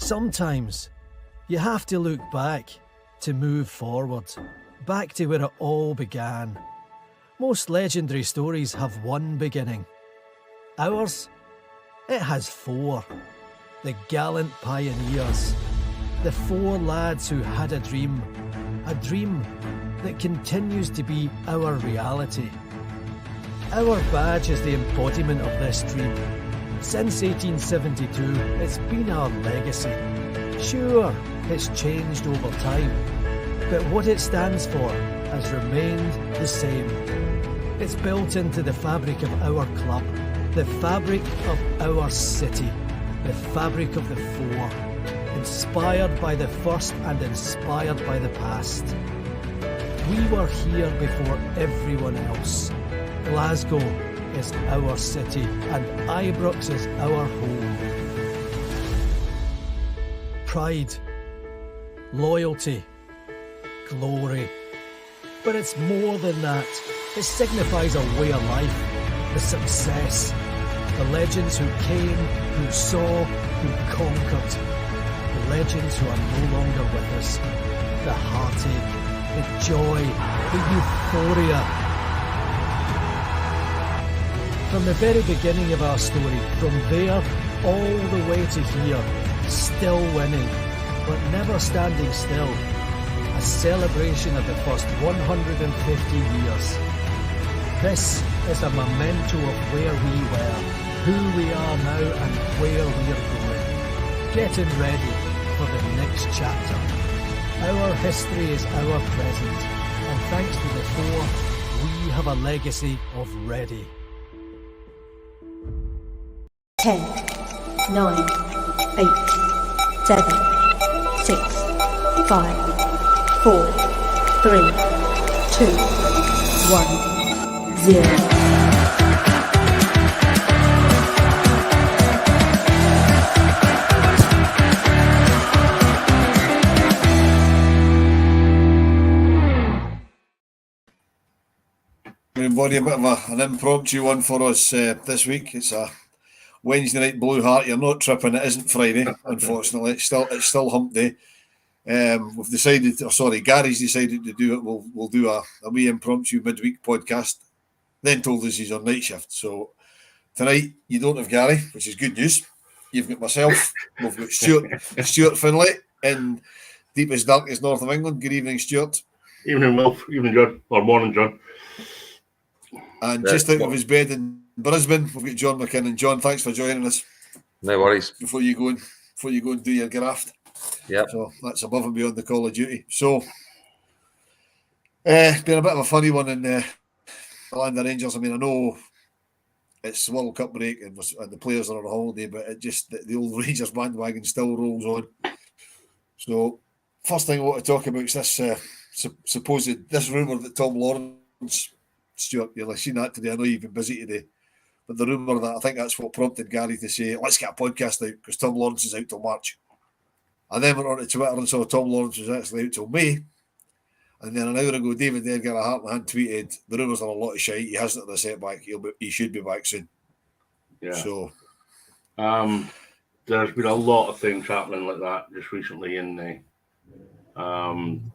Sometimes you have to look back to move forward, back to where it all began. Most legendary stories have one beginning. Ours, it has four. The gallant pioneers, the four lads who had a dream that continues to be our reality. Our badge is the embodiment of this dream. Since 1872, it's been our legacy. Sure, it's changed over time, but what it stands for has remained the same. It's built into the fabric of our club, the fabric of our city, the fabric of the four, inspired by the first and inspired by the past. We were here before everyone else. Glasgow is our city and Ibrox is our home. Pride, loyalty, glory. But it's more than that. It signifies a way of life, the success, the legends who came, who saw, who conquered, the legends who are no longer with us, the heartache, the joy, the euphoria. From the very beginning of our story, from there all the way to here, still winning, but never standing still. A celebration of the first 150 years. This is a memento of where we were, who we are now and where we're going. Getting ready for the next chapter. Our history is our present, and thanks to the four, we have a legacy of ready. 10, 9, 8, 7, 6, 5, 4, 3, 2, 1, 0. Everybody, a bit of an impromptu one for us this week. It's a Wednesday night blue heart. You're not tripping. It isn't Friday, unfortunately. It's still hump day. We've decided, Gary's decided to do it. We'll do a wee impromptu midweek podcast. Then told us he's on night shift. So tonight you don't have Gary, which is good news. You've got myself. We've got Stuart Finlay in deepest darkest north of England. Good evening, Stuart. Evening, Wilf. Evening, John. Or morning, John. And just out of his bed in Brisbane, we've got John McKinnon. John, thanks for joining us. No worries. Before you go and do your graft. Yeah. So that's above and beyond the call of duty. So it's been a bit of a funny one in the Orlando Rangers. I mean, I know it's World Cup break and the players are on holiday, but it just the old Rangers bandwagon still rolls on. So first thing I want to talk about is this rumour that Tom Lawrence, Stuart, you'll have seen that today. I know you've been busy today. But the rumour that I think that's what prompted Gary to say, let's get a podcast out because Tom Lawrence is out till March. I then went on to Twitter and saw Tom Lawrence was actually out till May. And then an hour ago, David Edgar Hartland tweeted, the rumours are a lot of shite. He hasn't had a setback. He should be back soon. Yeah. So there's been a lot of things happening like that just recently in on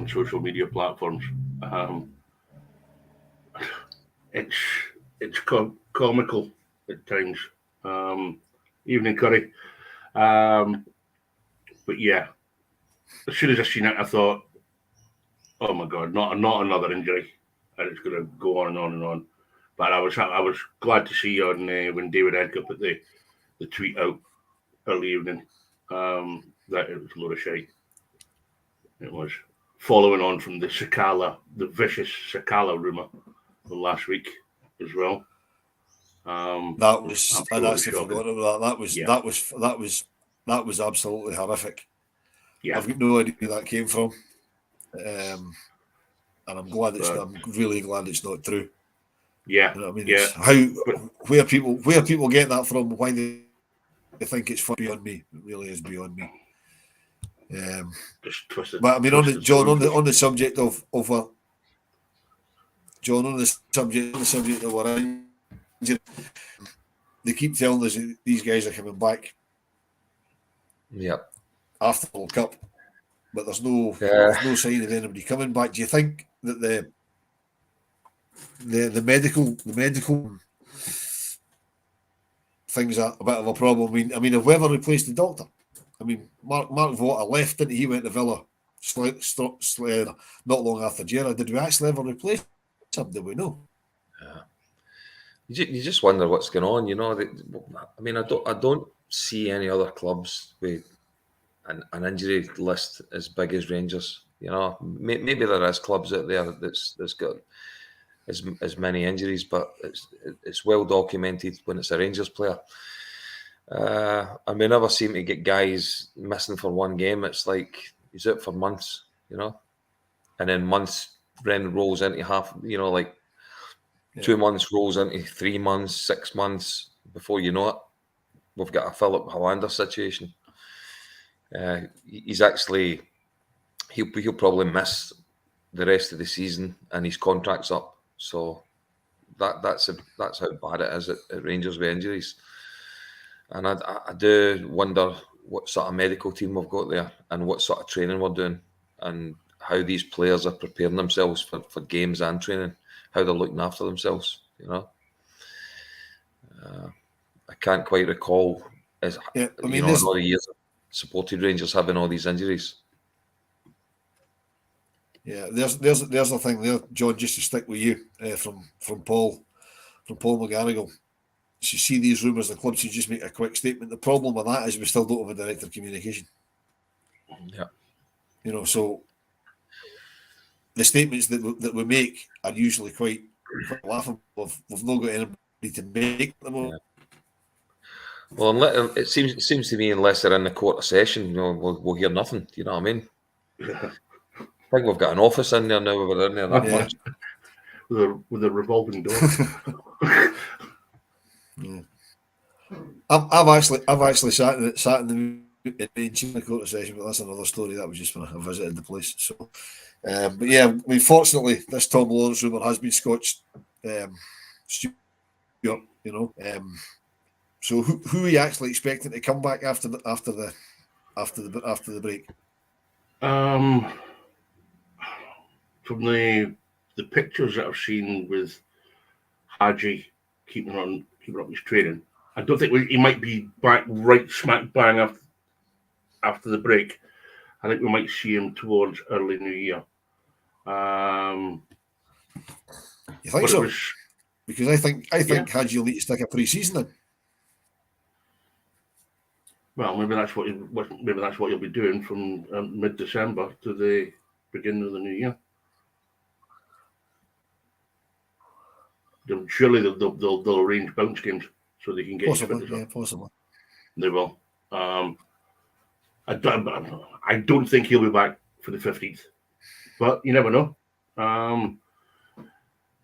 social media platforms. It's comical at times. Evening, Curry. But yeah, as soon as I seen it, I thought, oh my God, not another injury. And it's going to go on and on and on. But I was glad to see on when David Edgar put the tweet out early evening that it was a load of shite. It was following on from the vicious Sakala rumour from last week as well. That was I'd actually forgotten about that. That was absolutely horrific. Yeah, I've got no idea where that came from, and I'm really glad it's not true. Yeah, you know what I mean, yeah. Where people get that from, why they think it's fun, beyond me. It really is beyond me. Just twisted. But I mean, on the subject of John, on the subject of our injury, they keep telling us that these guys are coming back. after the World Cup, but there's no sign of anybody coming back. Do you think that the medical things are a bit of a problem? I mean, have we ever replaced the doctor? I mean, Mark Vota left, didn't he? He went to Villa not long after Gerrard. Did we actually ever replace him? Did we know? You just wonder what's going on. I mean, I don't see any other clubs with an injury list as big as Rangers. Maybe there is clubs out there that's got as many injuries, but it's well documented when it's a Rangers player. And we never seem to get guys missing for one game. It's like he's out for months, and then months then rolls into half, 2 months rolls into 3 months, 6 months. Before you know it, we've got a Philip Hollander situation. He'll probably miss the rest of the season, and his contract's up. So that's how bad it is at Rangers with injuries. And I do wonder what sort of medical team we've got there, and what sort of training we're doing, and how these players are preparing themselves for games and training, how they're looking after themselves. I can't quite recall in all the years I've supported Rangers having all these injuries. Yeah, there's the thing there, John. Just to stick with you, from Paul McGarrigle. So you see these rumours, the clubs, you just make a quick statement. The problem with that is we still don't have a director of communication. Yeah. So the statements that we make are usually quite laughable. We've not got anybody to make them. Yeah. Well, it seems to me, unless they're in the quarter session, we'll hear nothing. Do you know what I mean? I think we've got an office in there now. We're in there that much. With a revolving door. Yeah. I've actually sat in the quarter session, but that's another story. That was just when I visited the place. So, but yeah, I mean, fortunately, this Tom Lawrence rumour has been scotched. So who are you actually expecting to come back after the break? From the pictures that I've seen with Hadji keeping up his training, I don't think he might be back right smack bang after the break. I think we might see him towards early New Year. You think so? Because I think Hadji will need to stick a pre-season in. Well, maybe that's what he'll be doing from mid-December to the beginning of the new year. Surely they'll arrange bounce games so they can get possibly. Possibly. They will. I don't think he'll be back for the 15th, but you never know.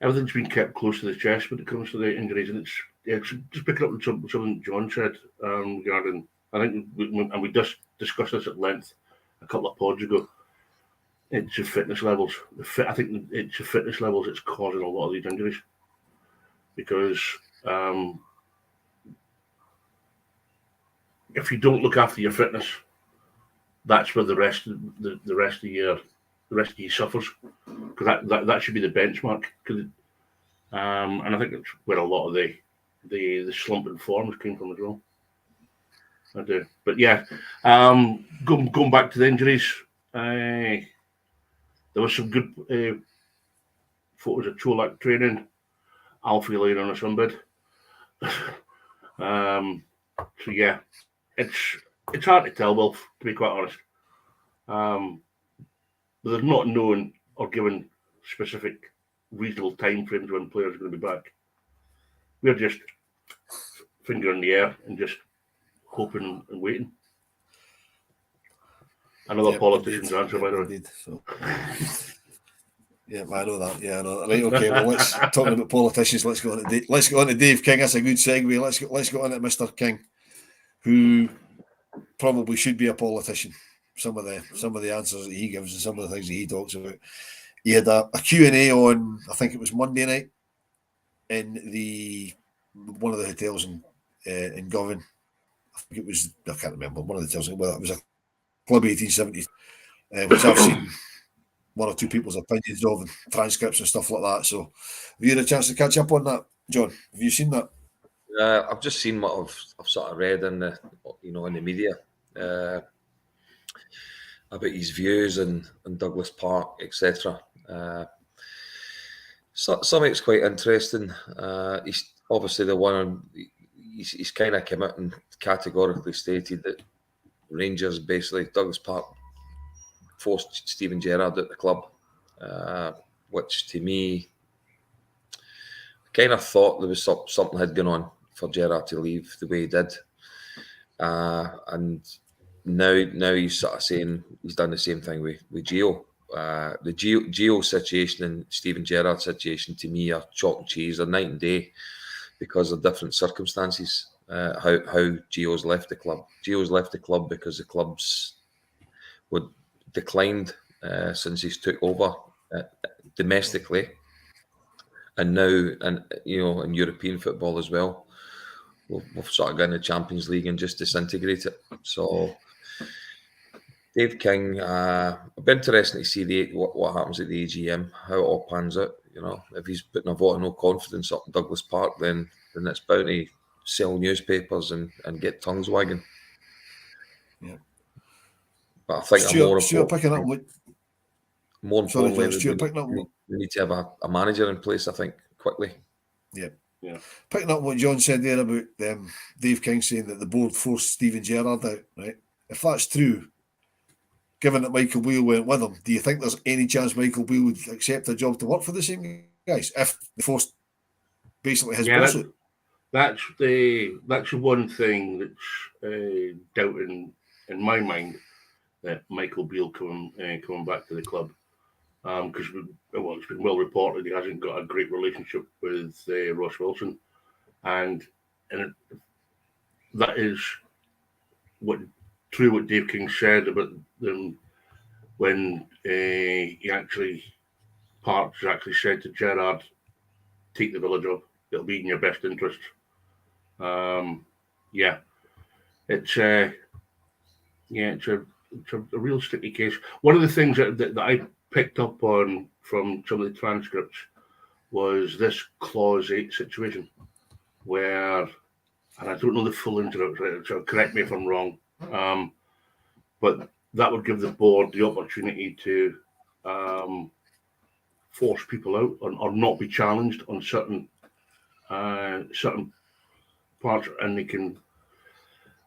Everything's been kept close to the chest when it comes to the injuries, and it's just picking up on something John said regarding. I think we just discussed this at length a couple of pods ago. It's your fitness levels. I think it's your fitness levels that's causing a lot of these injuries, because if you don't look after your fitness, that's where the rest of you suffers, because that should be the benchmark. And I think that's where a lot of the slump in forms came from as well. I do, but yeah, going back to the injuries, there was some good photos of Cholak training. Alfie laying on a sunbed. So yeah, it's hard to tell, Wilf, to be quite honest. But there's not known or given specific reasonable time frames when players are going to be back. We're just finger in the air and just hoping and waiting. Another politician's answer, by the way. So. Yeah, I know that. Yeah, I know that. Right, okay. Well, let's talking about politicians. Let's go on to Dave King. That's a good segue. Let's go on to Mr. King, who probably should be a politician. Some of the answers that he gives and some of the things that he talks about. He had a Q&A on, I think it was Monday night, in one of the hotels in Govan. think it was, I can't remember, one of the tells me whether it was a Club 1870, which I've seen one or two people's opinions of and transcripts and stuff like that. So, have you had a chance to catch up on that, John? Have you seen that? I've just seen what I've sort of read in the in the media about his views on Douglas Park, etc. Some of it's quite interesting. He's obviously the one. He's kind of come out and categorically stated that Rangers, basically Douglas Park, forced Steven Gerrard at the club, which to me, I kind of thought there was something had gone on for Gerrard to leave the way he did, and now he's sort of saying he's done the same thing with Gio. The Gio situation and Steven Gerrard situation to me are chalk and cheese, are night and day, because of different circumstances. How Gio's left the club. Gio's left the club because the club's would declined since he's took over domestically, and now in European football as well. We've sort of got in the Champions League and just disintegrate it. So Dave King, it'll be interesting to see what happens at the AGM, how it all pans out. If he's putting a vote of no confidence up in Douglas Park, then it's bound to sell newspapers and get tongues wagging. Yeah. But I think Stuart picking up what... More importantly, Stuart picking up... we need to have a manager in place, I think, quickly. Yeah. Picking up what John said there about Dave King saying that the board forced Steven Gerrard out, right? If that's true, given that Michael Beale went with him, do you think there's any chance Michael Beale would accept a job to work for the same guys if they forced basically his boss out? That's the one thing that's doubting in my mind, that Michael Beale coming back to the club, because it's been well reported he hasn't got a great relationship with Ross Wilson, and that is what Dave King said about them when Parks actually said to Gerrard, take the Villa job, it'll be in your best interest. It's a real sticky case. One of the things that I picked up on from some of the transcripts was this Clause 8 situation where, and I don't know the full ins and outs, so correct me if I'm wrong, but that would give the board the opportunity to force people out or not be challenged on certain parts, and they can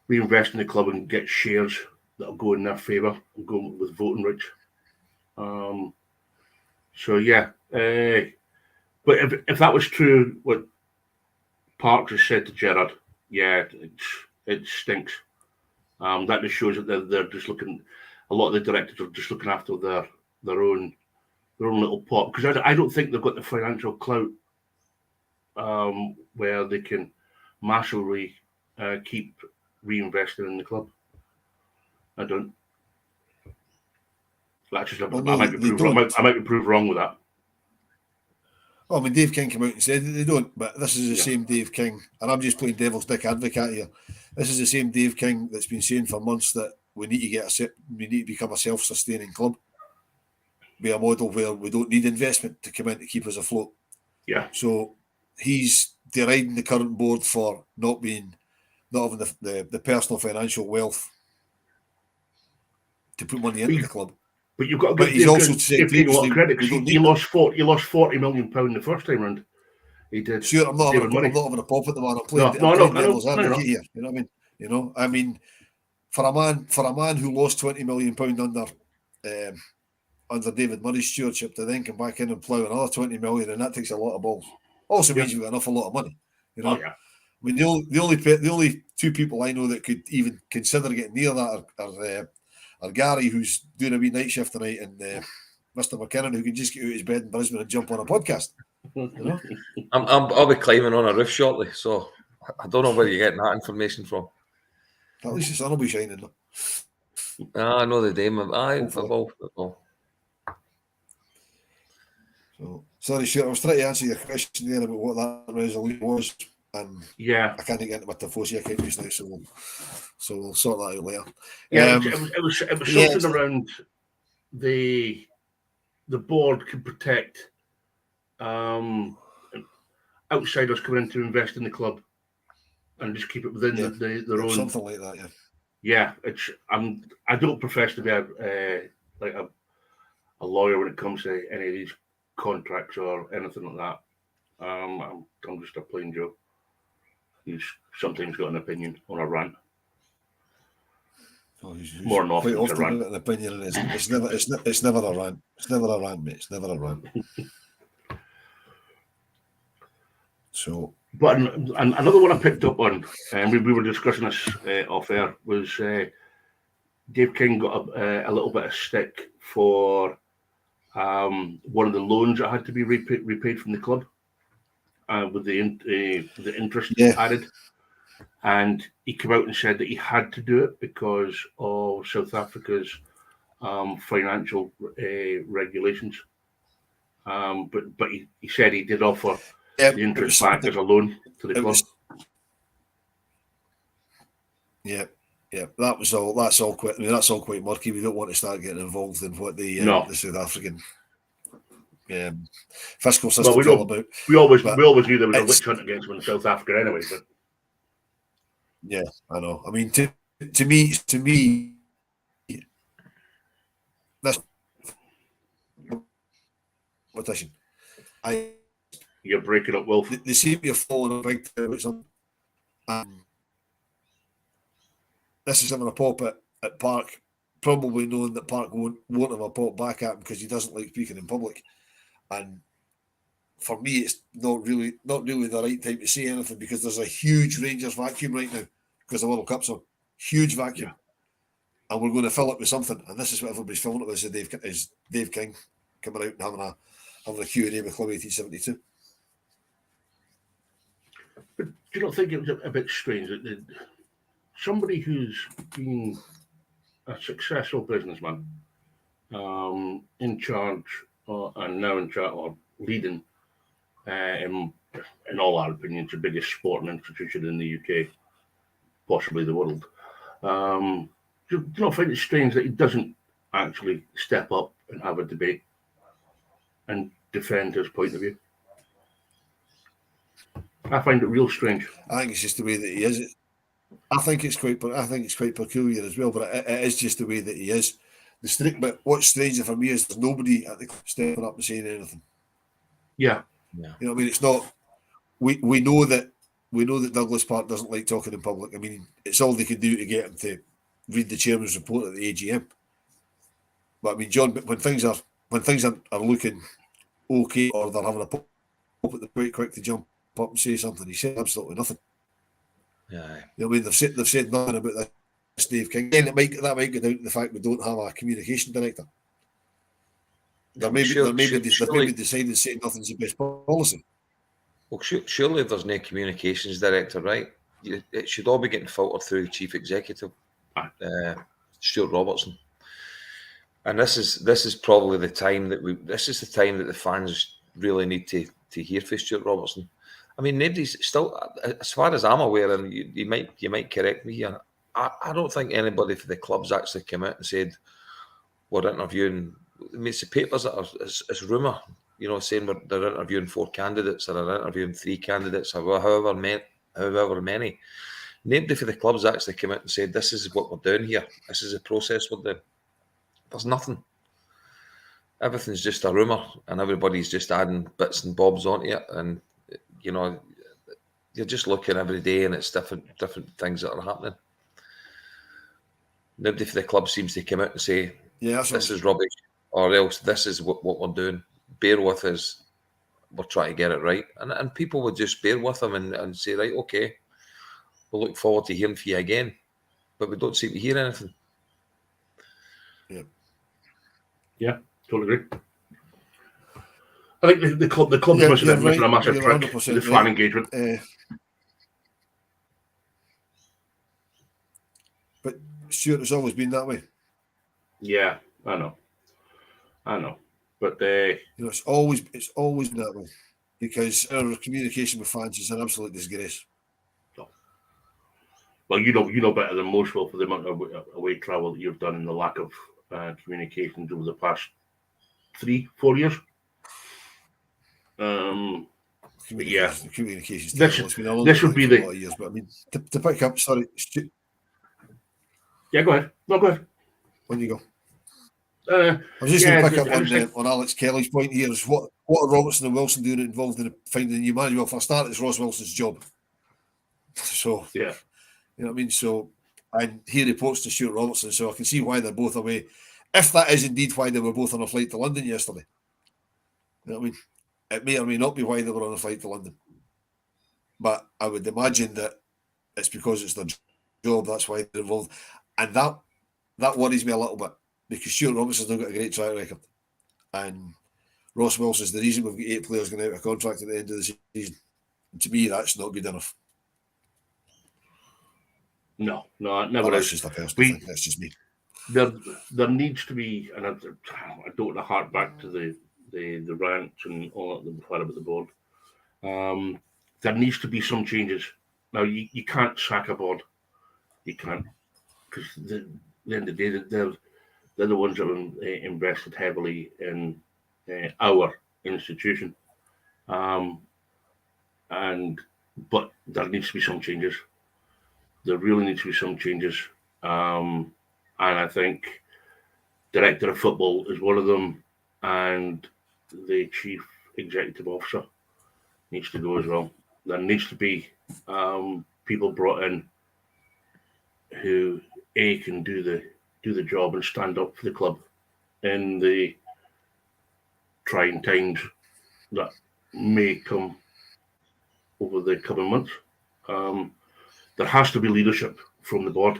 reinvest in the club and get shares that'll go in their favour and go with voting rights. But if that was true, what Parks has said to Gerrard, it stinks. That just shows that they're just looking. A lot of the directors are just looking after their own little pot, because I don't think they've got the financial clout where they can massively keep reinvesting in the club. I don't. That's just, I might be proved wrong with that. Well, I mean, Dave King came out and said that they don't, but this is the same Dave King, and I'm just playing devil's dick advocate here. This is the same Dave King that's been saying for months that we need to become a self-sustaining club, be a model where we don't need investment to come in to keep us afloat. Yeah. So he's deriding the current board for not having the personal financial wealth to put money into the club. But you've got to but he's also said a lot of credit, because he lost £40 million the first time round. He did. Sure, I'm not having a pop at the man. I'm playing devil's advocate here. You know what I mean? For a man who lost £20 million under David Murray's stewardship to then come back in and plough another 20 million, and that takes a lot of balls. Also means you've got an awful lot of money. I mean, the only two people I know that could even consider getting near that are Gary, who's doing a wee night shift tonight, and Mr. McKinnon, who can just get out of his bed in Brisbane and jump on a podcast. I'll be climbing on a roof shortly, so I don't know where you're getting that information from. At least the sun will be shining though. I know the Dame. So, sorry, Stuart, I was trying to answer your question there about what that resolution was. and Yeah, I can't get into my Tifosi account just now, so we'll sort that out later. yeah. It was yeah, something around the board can protect outsiders coming in to invest in the club and just keep it within their own. something like that. Yeah. Yeah, I don't profess to be like a lawyer when it comes to any of these contracts or anything like that. I'm just a plain Joe. He's sometimes got an opinion on a rant. Oh, he's More than often quite it's a often rant. got an opinion, and it's never a rant. It's never a rant, mate. It's never a rant. So, but another one I picked up on, and we were discussing this off air, was Dave King got a little bit of stick for one of the loans that had to be repaid from the club with the interest added. And he came out and said that he had to do it because of South Africa's financial regulations. But he said he did offer the interest back as a loan to the club. That's all quite. I mean, that's all quite murky. We don't want to start getting involved in what the South African fiscal system is all about. We always knew there was a witch hunt against them in South Africa anyway. But yeah, I know. I mean, to me, this competition. You're breaking up, Wolf. They seem to have fallen a big time about something. This is having a pop at Park, probably knowing that Park won't have a pop back at him because he doesn't like speaking in public. And for me, it's not really the right time to say anything because there's a huge Rangers vacuum right now because the World Cup's on. Huge vacuum. Yeah. And we're going to fill it with something. And this is what everybody's filling it with, is Dave King coming out and having a Q&A with Club 1872. But do you not think it was a bit strange that somebody who's been a successful businessman in charge and now in charge or leading in all our opinions the biggest sporting institution in the UK, possibly the world, do you not find it strange that he doesn't actually step up and have a debate and defend his point of view? I find it real strange. I think it's just the way that he is. I think it's quite peculiar as well, but it is just the way that he is. But what's stranger for me is there's nobody at the club stepping up and saying anything. Yeah. You know what I mean? It's not. We know that Douglas Park doesn't like talking in public. I mean, it's all they can do to get him to read the chairman's report at the AGM. But I mean, John, when things are looking okay or they're having a pop at the quite quick to jump up and say something, he said absolutely nothing. Yeah. You know what I mean? They've said nothing about this Dave King. And that might go down to the fact we don't have a communication director. They've maybe decided to say nothing's the best policy. Well, surely there's no communications director, right? It should all be getting filtered through the chief executive, Stuart Robertson. And this is probably the time that the fans really need to hear from Stuart Robertson. I mean, nobody's still, as far as I'm aware, and you might correct me here, I don't think anybody for the club's actually come out and said we're interviewing. I mean, it's the papers that it's rumour, saying they're interviewing 4 candidates or they're interviewing 3 candidates or however many. Nobody for the club's actually come out and said this is what we're doing here. This is the process we're doing. There's nothing. Everything's just a rumour, and everybody's just adding bits and bobs onto it, and you're just looking every day, and it's different things that are happening. Nobody for the club seems to come out and say, this is rubbish, or else this is what we're doing. Bear with us. We're trying to get it right. And people would just bear with them and say, right, okay, we'll look forward to hearing from you again. But we don't seem to hear anything. Yeah, totally agree. I think the club is missing a massive trick with the fan engagement. But Stuart has always been that way. Yeah, I know. But it's always been that way. because our communication with fans is an absolute disgrace. Well, you know better than most, Will, for the amount of away travel that you've done and the lack of communications over the past 3-4 years. Yeah, communications. This would be a lot of years, but I mean, to pick up. Sorry, yeah, go ahead. No, go ahead. When you go. I was just going to pick up on Alex Kelly's point here. Is what are Robertson and Wilson doing involved in finding a new manager? Well, for a start, it's Ross Wilson's job. So yeah, you know what I mean. So and he reports to Stuart Robertson, so I can see why they're both away. If that is indeed why they were both on a flight to London yesterday, you know what I mean. It may or may not be why they were on a flight to London, but I would imagine that it's because it's their job. That's why they're involved, and that worries me a little bit because Stuart Robertson's not got a great track record, and Ross Wilson's the reason we've got 8 players going out of contract at the end of the season. And to me, that's not good enough. No, it never is. That's just a personal thing. That's just me. There needs to be, and I don't want to hark back to the rants and all that we've had about the board. There needs to be some changes. Now, you can't sack a board. You can't, because at the end of the day, they're the ones that have invested heavily in our institution. But there needs to be some changes. There really needs to be some changes. And I think director of football is one of them, and the chief executive officer needs to go as well. There needs to be people brought in who can do the job and stand up for the club in the trying times that may come over the coming months. There has to be leadership from the board.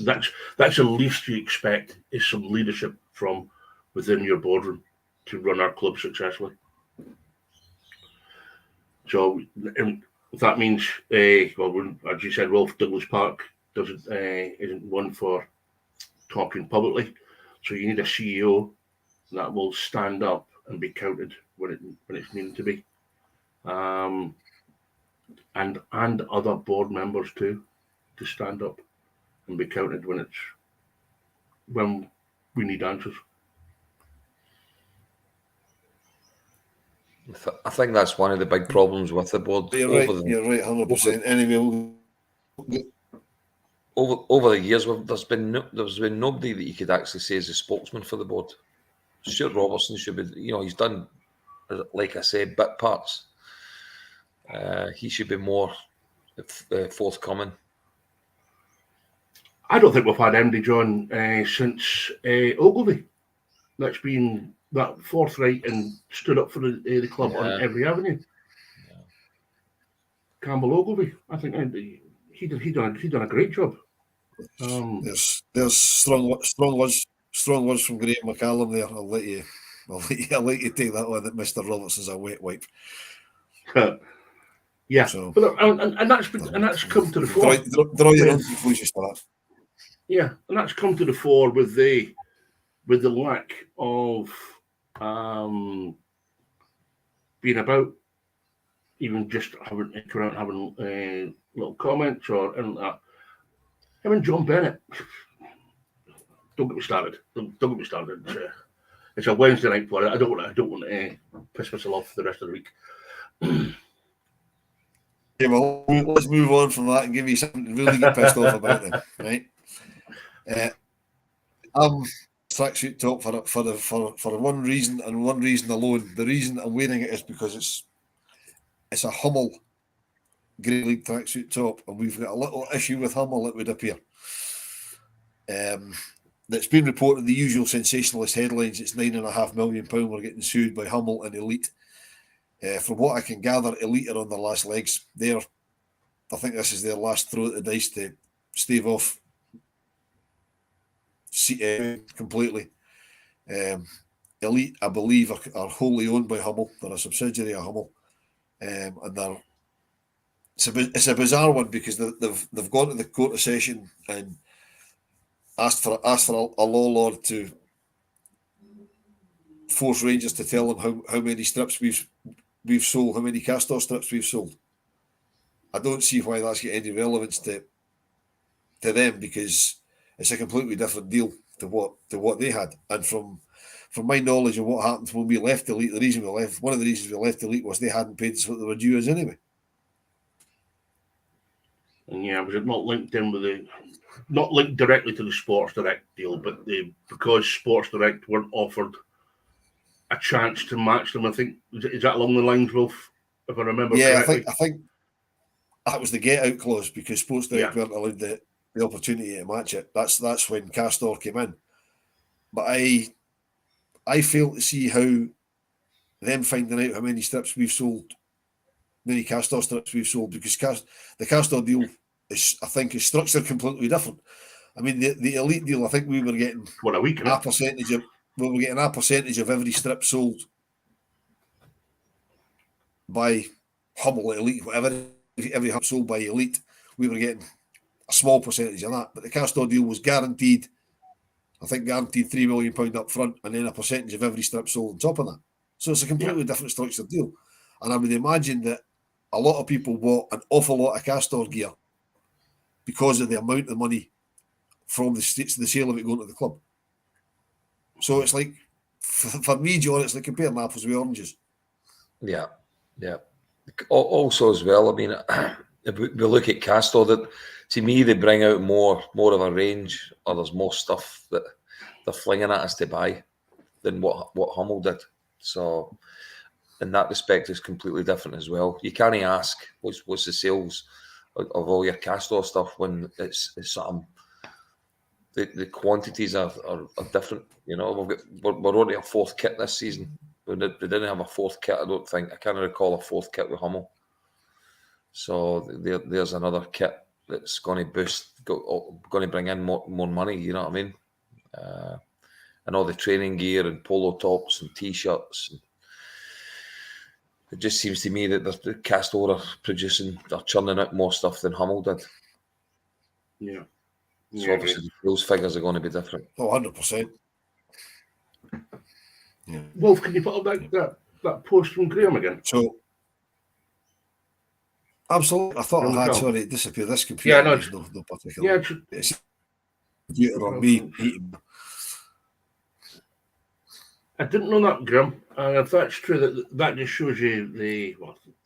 That's the least you expect, is some leadership from within your boardroom to run our club successfully. So that means, well, as you said, Rolf Douglas Park isn't one for talking publicly. So you need a CEO that will stand up and be counted when it's needed to be, and other board members too, to stand up and be counted when we need answers. I think that's one of the big problems with the board. You're right, 100%. Anyway, over the years, there's been nobody that you could actually say is a spokesman for the board. Stuart Robertson should be, he's done, like I said, bit parts. He should be more forthcoming. I don't think we've had MD John since Ogilvy. That's been that forthright and stood up for the club on every avenue. Yeah. Campbell Ogilvy, I think he done a great job. There's strong words from Graham McCallum there. I'll let you take that one. That Mr. Robertson's a wet wipe. Yeah, so, but and that's come to the fore. Draw your own conclusions to that. Yeah, and that's come to the fore with the lack of being about, even just having little comments or anything like that. Him and John Bennett. Don't get me started. Don't get me started. It's a Wednesday night for it. I don't want to piss myself off for the rest of the week. Yeah, well, let's move on from that and give you something to really get pissed off about then, right? Tracksuit top for one reason and one reason alone. The reason I'm wearing it is because it's a Hummel Great League tracksuit top, and we've got a little issue with Hummel, it would appear. That's been reported the usual sensationalist headlines. It's £9.5 million we're getting sued by Hummel and Elite. From what I can gather, Elite are on their last legs. I think this is their last throw at the dice to stave off completely. Elite, I believe, are wholly owned by Hummel. They're a subsidiary of Hummel, and it's a bizarre one because they've gone to the Court of Session and asked for a law lord to force Rangers to tell them how many strips we've sold, how many Castor strips we've sold. I don't see why that's got any relevance to them, because it's a completely different deal to what they had. And from my knowledge of what happened when we left Elite, one of the reasons we left Elite was they hadn't paid us what they were due us anyway. And yeah, was it not linked in with not linked directly to the Sports Direct deal, but because Sports Direct weren't offered a chance to match them? I think is that along the lines, Wolf, if I remember correctly? I think that was the get out clause, because Sports Direct weren't allowed the opportunity to match it. That's when Castor came in. But I fail to see how them finding out how many strips we've sold, many Castor strips we've sold, because the Castor deal is structured completely different. I mean, the Elite deal, I think we were getting a percentage of every strip sold by Hummel, Elite, whatever, every hub sold by Elite, we were getting a small percentage of that. But the Castor deal was guaranteed £3 million up front, and then a percentage of every strip sold on top of that. So it's a completely different structured deal. And I would imagine that a lot of people bought an awful lot of Castor gear because of the amount of money from the sale of it going to the club. So it's like, for me, John, it's like comparing apples with oranges. Yeah. Also, as well, I mean, if we look at Castor, that to me they bring out more of a range, or there's more stuff that they're flinging at us to buy than what Hummel did. So, in that respect, it's completely different as well. You can't ask what's the sales of all your Castor stuff when it's something. The quantities are different. You know, we're only a fourth kit this season. We didn't have a fourth kit. I can't recall a fourth kit with Hummel. So there's another kit that's going to boost, going to bring in more money. You know what I mean? And all the training gear and polo tops and t-shirts. It just seems to me that the Castor are churning out more stuff than Hummel did. Yeah. So obviously those figures are going to be different. 100%. Yeah. Wolf, can you put up that post from Graham again? So, absolutely. I thought I had, sorry, it disappeared. This computer is no particular. Yeah, it's computer on me eating. I didn't know that, Graham. And if that's true, that just shows you the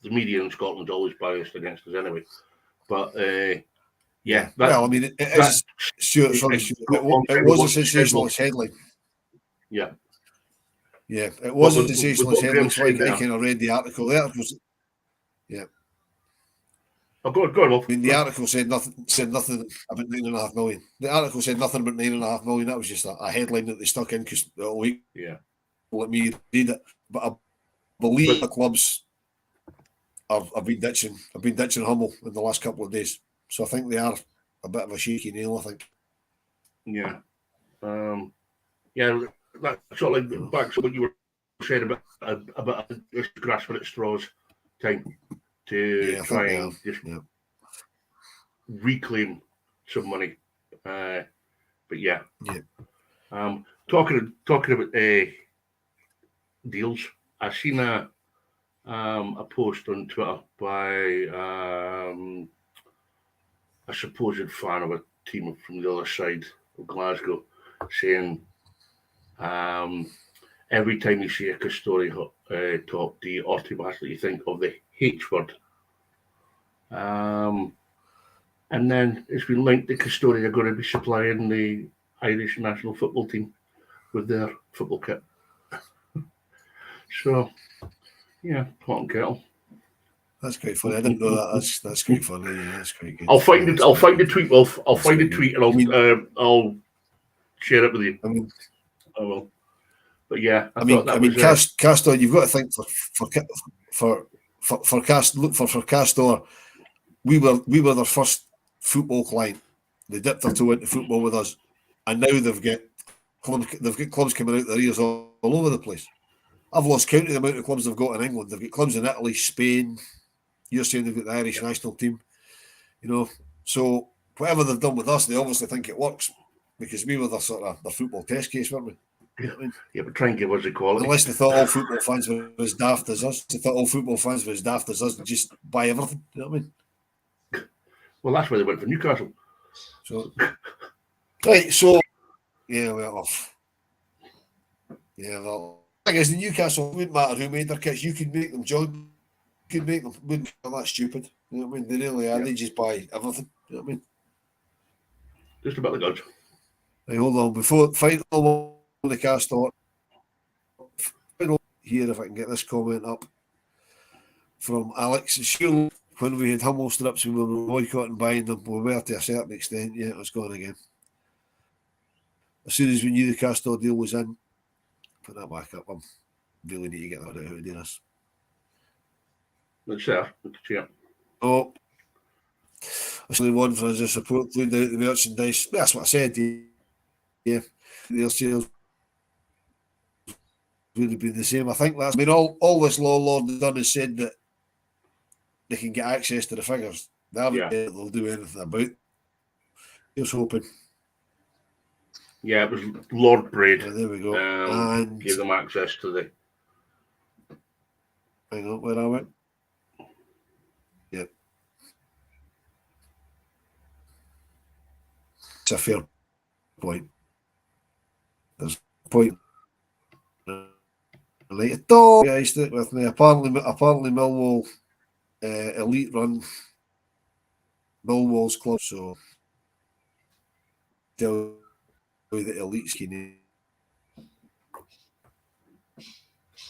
media in Scotland's always biased against us anyway. But yeah. Well, I mean, it is. Stuart, sorry, it was a sensationalist headline. Yeah. Yeah, it was a sensationalist headline. So I kind of read the article. The article's, yeah. Oh, go on, Wolf. I mean, the article said nothing about 9.5 million. The article said nothing about 9.5 million. That was just a headline that they stuck in because let me read it. But I believe the clubs have been ditching Hummel in the last couple of days. So I think they are a bit of a shaky nail, I think. Yeah. That's sort of like back to what you were saying about this grasping at straws time to try and just reclaim some money. But yeah. Talking about deals, I seen a post on Twitter by a supposed fan of a team from the other side of Glasgow saying every time you see a Castore top, do you automatically think of the H word? And then it's been linked that Castore are going to be supplying the Irish national football team with their football kit. So, yeah, pot and kettle. That's quite funny. I didn't know that. That's quite funny. Yeah, that's quite good. I'll find it. I'll find the tweet, Wolf. I'll find the tweet and I'll share it with you. I mean, I will. But yeah, Castor, you've got to think for Castor, we were their first football client. They dipped their toe into football with us, and now they've got clubs coming out their ears all over the place. I've lost count of the amount of clubs they've got in England. They've got clubs in Italy, Spain. You're saying they've got the Irish national team, you know. So whatever they've done with us, they obviously think it works because we were their football test case, weren't we? You know what I mean? Yeah, but try and give us equality. Unless they thought all football fans were as daft as us. They thought all football fans were as daft as us, just buy everything. You know what I mean? Well, that's why they went for Newcastle. So, right, so, yeah, well, yeah, well, I guess the Newcastle wouldn't matter who made their kits. You could make them, John. You could make them. Wouldn't feel that stupid. You know what I mean? They really are. Yeah. They just buy everything. You know what I mean? Just about the goods. Right, hold on. Before final one, the cast on here, if I can get this comment up from Alex. Sure, when we had Hummel strips, we were boycotting buying them. We were to a certain extent. Yeah, it's gone again. As soon as we knew the Castor deal was in, put that back up. I really need to get that out of this. It's there. Yeah. Oh, that's only one for us to support, including the merchandise. That's what I said. Yeah, their sales would have been the same. I think that's. I mean, all this law lord has done is said that they can get access to the figures. They haven't Yeah. said they'll do anything about. Here's hoping. Yeah, it was Lord Braid. There we go. And gave them access to the. Hang on, where are we? Yep. It's a fair point. There's a point. Right at all, guys, stick with me. Apparently Millwall elite run Millwall's club, so tell you that elite's keen.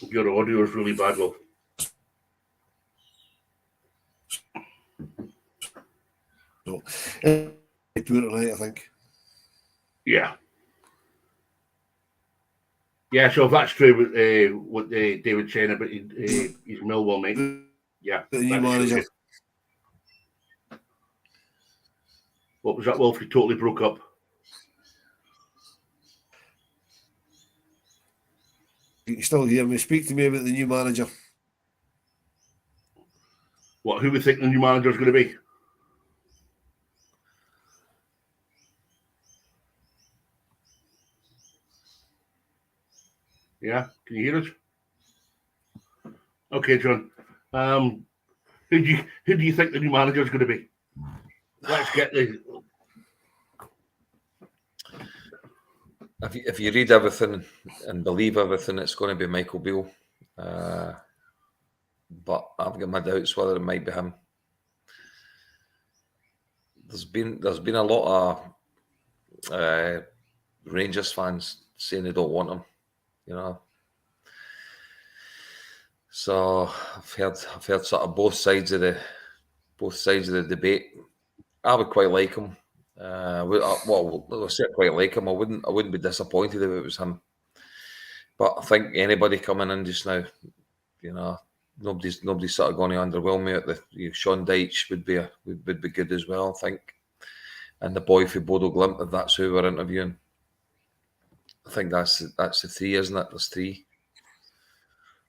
Your audio is really bad, Will. So do it tonight, I think. Yeah. Yeah, so if that's true with what David's saying about his Millwall mate, yeah. The new manager. True. What was that, Wolf? You totally broke up. You can still hear me. Speak to me about the new manager. What? Who we think the new manager is going to be? Yeah, can you hear us? Okay, John. Who do you think the new manager is going to be? Let's get the. If you read everything and believe everything, it's going to be Michael Beale. But I've got my doubts whether it might be him. There's been a lot of Rangers fans saying they don't want him, you know. So I've heard sort of both sides of the debate. I would quite like him. I say quite like him. I wouldn't be disappointed if it was him. But I think anybody coming in just now, you know, nobody's sort of going to underwhelm me. Sean Dyche would be good as well, I think. And the boy for Bodo Glimt, if that's who we're interviewing. I think that's the three, isn't it? There's three.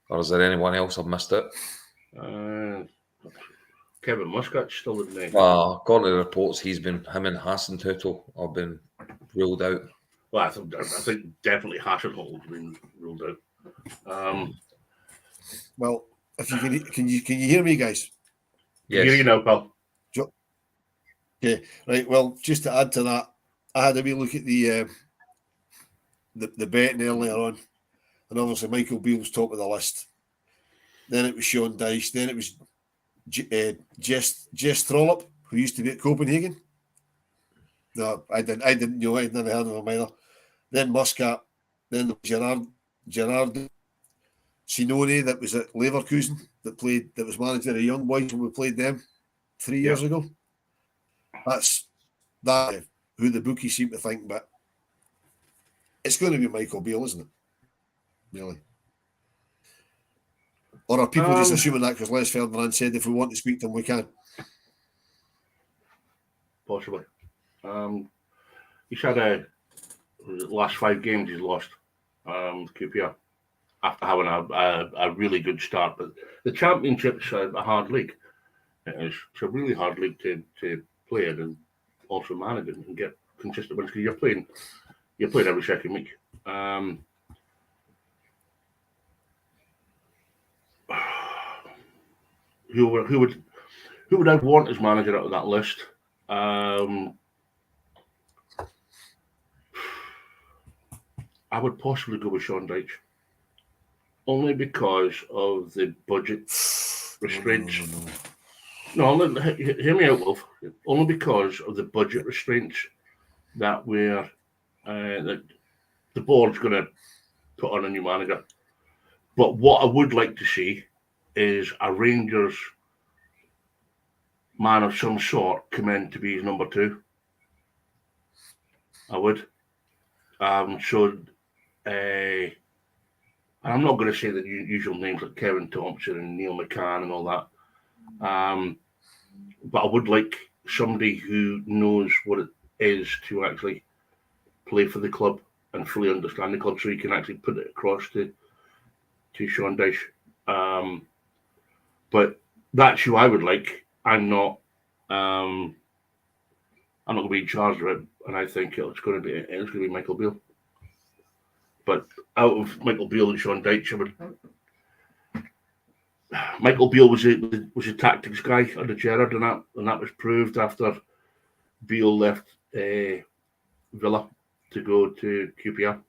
Or is there anyone else I've missed it? Kevin Muscat's still in there. According to the reports, him and Hasenhüttl have been ruled out. Well, I think definitely Hasenhüttl has been ruled out. Well, if you can you hear me, guys? Yes. Hear you now, pal. Okay, right. Well, just to add to that, I had a wee look at the betting earlier on, and obviously Michael Beale's top of the list. Then it was Sean Dyche. Then it was Jess Trollope, who used to be at Copenhagen. No, I didn't know. I'd never heard of him either. Then Muscat. Then Gerard Sinone, that was at Leverkusen, that was manager of Young Boys when we played them 3 years ago. That's who the bookies seem to think, but it's going to be Michael Beale, isn't it? Really? Or are people just assuming that because Les Ferdinand said if we want to speak to him, we can? Possibly. He's had the last 5 games he's lost, QPR, after having a really good start. But the Championship's a hard league. It's a really hard league to play it and also manage it and get consistent wins because you're playing every second week. who would I want as manager out of that list? I would possibly go with Sean Dyche, only because of the budget restraints. No, hear me out, Wolf. Only because of the budget restraints that that the board's going to put on a new manager. But what I would like to see is a Rangers man of some sort come in to be his number two. I would. And I'm not going to say the usual names like Kevin Thompson and Neil McCann and all that. But I would like somebody who knows what it is to actually play for the club and fully understand the club, so he can actually put it across to Sean Dyche. But that's who I would like. I'm not going to be in charge of it, and I think it's going to be Michael Beale. But out of Michael Beale and Sean Dyche, Michael Beale was a tactics guy under Gerrard, and that was proved after Beale left Villa to go to QPR,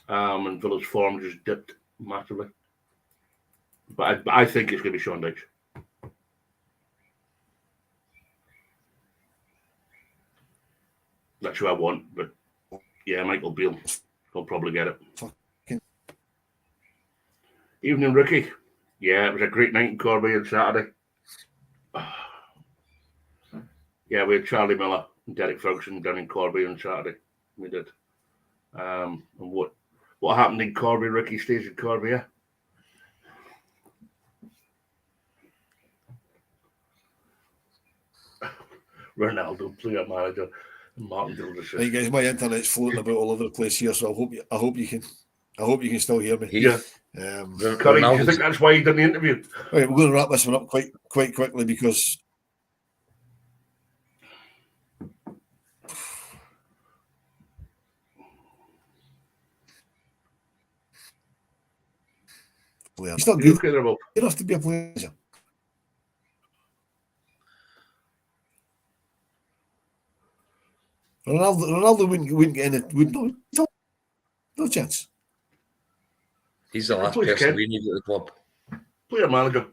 and Villa's form just dipped massively. But I think it's going to be Sean Dyche. That's who I want, but yeah, Michael Beale will probably get it. Evening, Ricky. Yeah, it was a great night in Corby on Saturday. Yeah, we had Charlie Miller and Derek Ferguson down in Corby on Saturday. We did. And what happened in Corby? Ricky stays in Corby, yeah. Ronaldo, player manager, and Martin Gildersleeve. Hey guys, my internet's floating about all over the place here, so I hope you can still hear me. Yeah. Curry, do you think that's why you done the interview? Right, we're going to wrap this one up quite quickly because he's not good enough to be a player. Ronaldo wouldn't get in it. No chance. He's the last person we need at the club. Player manager.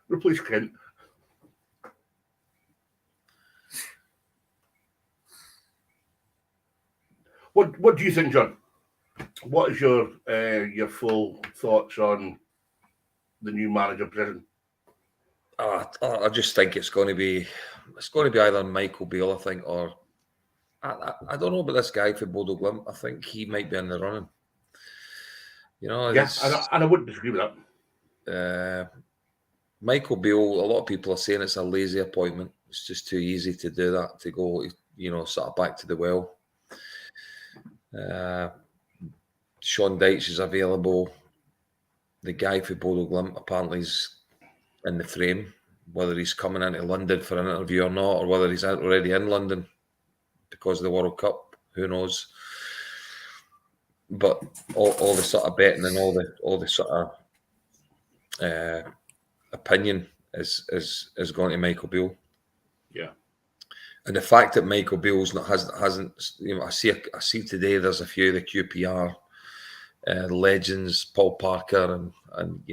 Replace Kent. What do you think, John? What is your full thoughts on the new manager position? I just think it's going to be either Michael Beale, I think, or I don't know about this guy for Bodo Glimt. I think he might be in the running. You know, yes, and I wouldn't disagree with that. Michael Beale, a lot of people are saying it's a lazy appointment. It's just too easy to do that, to go, sort of back to the well. Sean Dyche is available. The guy for Bodo Glimt apparently is in the frame. Whether he's coming into London for an interview or not, or whether he's already in London because of the World Cup, who knows? But all the sort of betting and all the sort of opinion is going to Michael Beale. Yeah. And the fact that Michael Beale's hasn't I see today there's a few of the QPR legends, Paul Parker and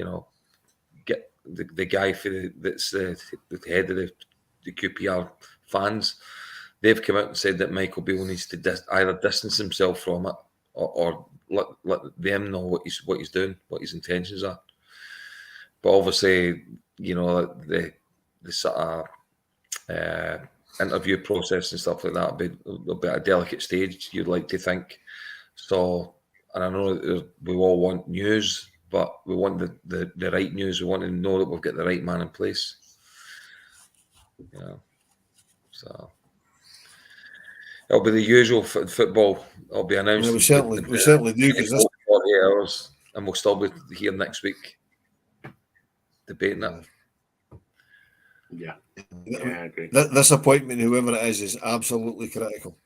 get the guy that's the head of the QPR fans. They've come out and said that Michael Beale needs to either distance himself from it or let them know what he's doing, what his intentions are. But obviously, the sort of interview process and stuff like that will be at a delicate stage, you'd like to think. So, and I know that we all want news, but we want the right news. We want to know that we've got the right man in place. So it'll be the usual football. It'll be announced. We certainly do, because 48 hours, and we'll still be here next week debating it. Yeah, I agree. This appointment, whoever it is absolutely critical.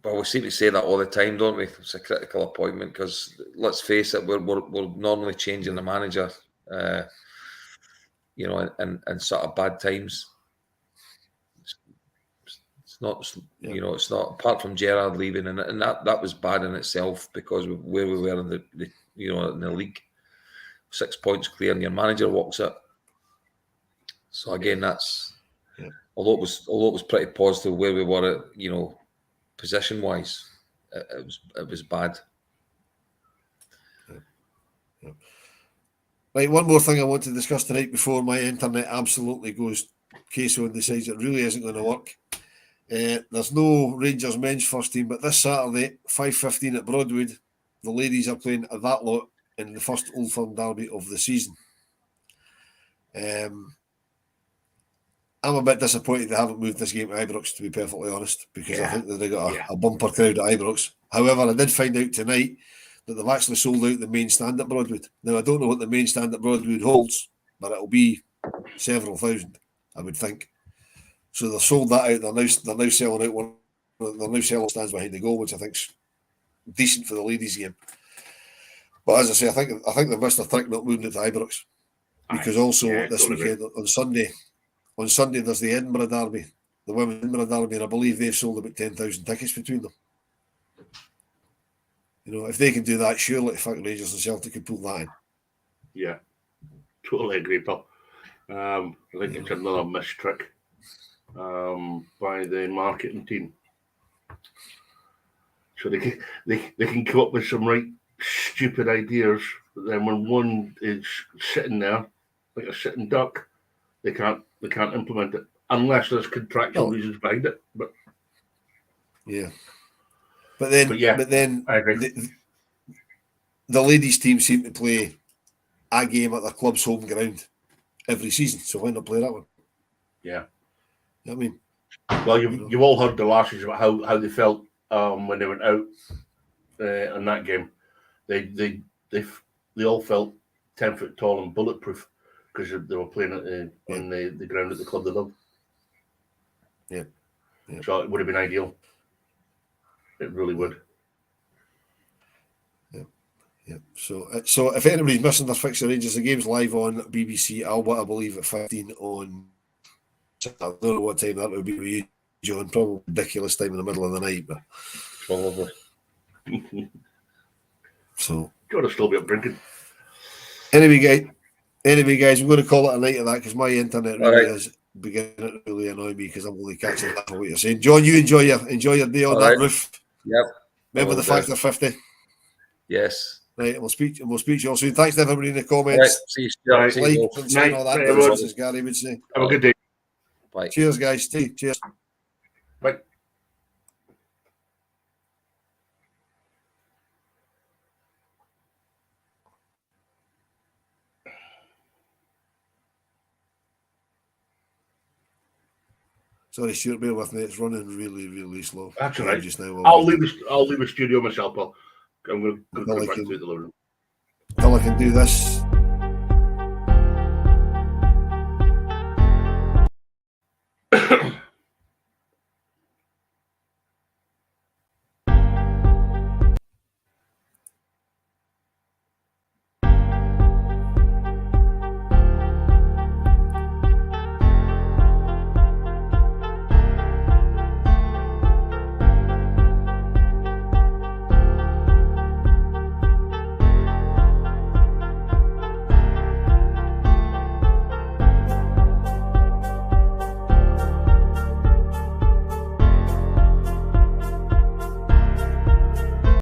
Well, we seem to say that all the time, don't we? It's a critical appointment because, let's face it, we're normally changing the manager, in sort of bad times. It's not, it's not, apart from Gerrard leaving, and that was bad in itself because of where we were in the in the league. 6 points clear, and your manager walks out. So again, that's although it was pretty positive where we were at, position wise, it was bad. Right, one more thing I want to discuss tonight before my internet absolutely goes queso and decides it really isn't going to work. There's no Rangers men's first team, but this Saturday, 5:15 at Broadwood, the ladies are playing at that lot in the first Old Firm derby of the season. I'm a bit disappointed they haven't moved this game to Ibrox, to be perfectly honest, because I think they've got a bumper crowd at Ibrox. However, I did find out tonight that they've actually sold out the main stand at Broadwood. Now, I don't know what the main stand at Broadwood holds, but it'll be several thousand, I would think. So they've sold that out. They're now selling out one. They're now selling stands behind the goal, which I think's decent for the ladies' game. But as I say, I think they've missed a trick not moving it to Ibrox, because also this weekend on Sunday there's the Edinburgh derby, the women's Edinburgh derby, and I believe they've sold about 10,000 tickets between them. If they can do that, surely fucking Rangers and Celtic could pull that in. Yeah, totally agree, Paul. I think it's another missed trick by the marketing team. So they can come up with some right stupid ideas, but then when one is sitting there like a sitting duck, they can't implement it unless there's contractual reasons behind it. But then I agree. The ladies' team seem to play a game at their club's home ground every season, so why not play that one? Yeah, I mean, well, you've all heard the lashes about how they felt when they went out in that game. They all felt 10 foot tall and bulletproof because they were playing on the ground at the club they loved. Yeah. So it would have been ideal. It really would. Yeah. So if anybody's missing their fixture Rangers, the game's live on BBC Alba, I believe, at 15 on. I don't know what time that would be with you, John. Probably ridiculous time in the middle of the night, but Probably. So Got to still be up drinking. Anyway, guys, I'm going to call it a night of that because my internet really is beginning to really annoy me because I'm only catching that for what you're saying. John, you enjoy your day on that roof. Yep. Remember the factor 50. Yes. Right, and we'll speak to you all soon. Thanks to everybody in the comments. Right. See you. Like, See you. and all that nonsense, as Gary would say. Have a good day. Bye. Cheers, guys. Cheers. Bye. Sorry, Stuart, bear with me. It's running really, really slow. That's all right. Just now, I'll leave the studio myself, Paul. I'm going to go back to the living room. Until I can do this.